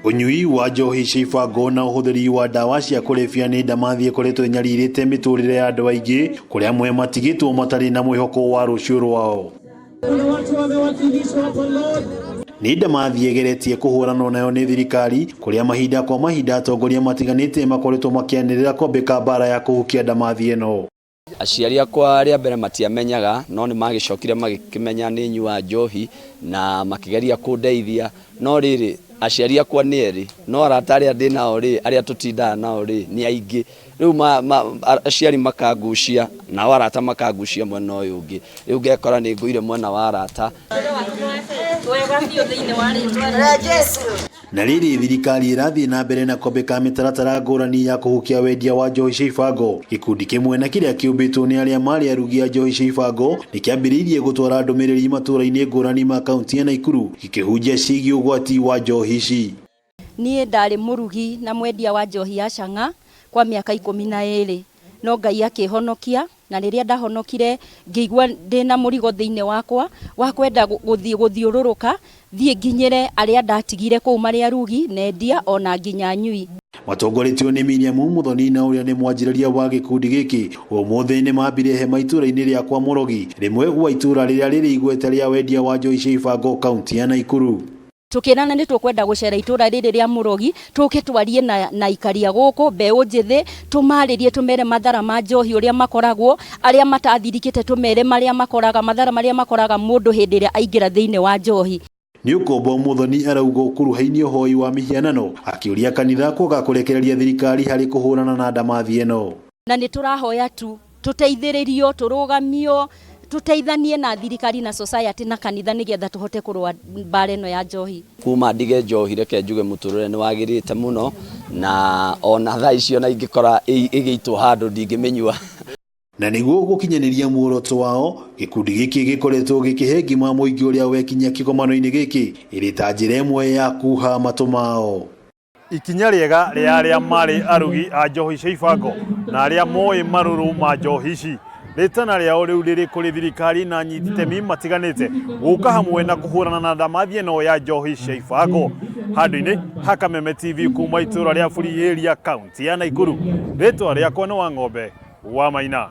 Unyui wa njohi cia ibango na uhuthiri wa ndawa cia kurebia ni ndamathi ikoretwo inyaririte miturire ya andu aingi kuria amwe matigitwo matari na mwihoko wa rucio rwao. Ni ndamathi egeretie kuhurana nayo ni thirikari kuria mahinda kwa mahinda atongoria matiganite makoretwo makianirira kwambika bara ya kuhukia ndamathi eno. Aciari akwa ria mbere matiamenyaga no ni magicokire magikimenya ni nyua njohi na makigeria kundeithia no riri aciari akwa ni eri no aratari andi nao ri aria tutindaga nao ri ni aingi riu aciari makangucia na arata makangucia mwena uyu ungi riu ngekora ni nguire mwena wa arata. Na riri thirikari irathii na mbere na kwambika mitaratara ngurani ya kuhukia wendia wa njohi cia ibango. Gikundi kimwe na kiria kiumbitwo ni aria mari arugi a njohi cia ibango nikiambiriirie gutwara ndumiriri matura-ini ngurani ma kaunti ya Nakuru gikihunjia ciigi ugwati wa njohi ici. Nie ndari murugi na mwendia wa njohi ya Chang'a kwa miaka 12 no Ngai akihonokia na riria ndahonokire ngĩigua ndina murigo thiine wakwa wa kwenda guthiururuka thie nginyire aria ndatigire kuu mari arugi nendia ona nginya nyui. Matongoretio ni Miriam Muthoni na uria ni mwanjiriria wa gikundi giki umuthi ni mambire hema itura-ini ria kwa Murogi rimwe gwa itura riria riri igweta ria wendia wa njohi cia ibango kaunti ya Nakuru. Tukirana ni tukwenda gucera itura riri ria Murogi tuke twarie na ikaria guku mbeu njithi tumaririe tumere mathara ma njohi uria makoragwo aria matathirikite tumere maria makoraga mathara maria makoraga mundu hindi ria aingira thiine wa njohi. Ni ukombo Muthoni arauga kuruhainio hoi wa mihianano akiuria kanitha kwaga kurekereria thirikari hari kuhurana na ndamathi eno. Na ni turahoya tu tuteithiririo turugamio tuteithanie na thirikari na society na kanitha nigetha tuhote kurwa bara eno ya njohi. Kuma ndige njohi reke njuge muturire ni wagirite muno na ona thaa icio na ingikora igiitwo handu ndingimenyua. Na niguo gukinyaniria muoroto wao gikundi giki gikoretwo gikihe ngima muingi uria wekinya kigomano-ini giki iri ta njira imwe ya kuha matumao. Ikinya riega ria aria mari arugi a njohi cia ibango na aria moi maruru ma njohi ici ritana riao riu riri kuri thirikari na nyititemi matiganite guka hamwe na kuhurana na ndamathi eno ya njohi cia ibango. Handu-ini ha Kameme TV kuma itura ria Buri area kaunti ya Nakuru, ritwa riakwa ni Wang'ombe wa Maina.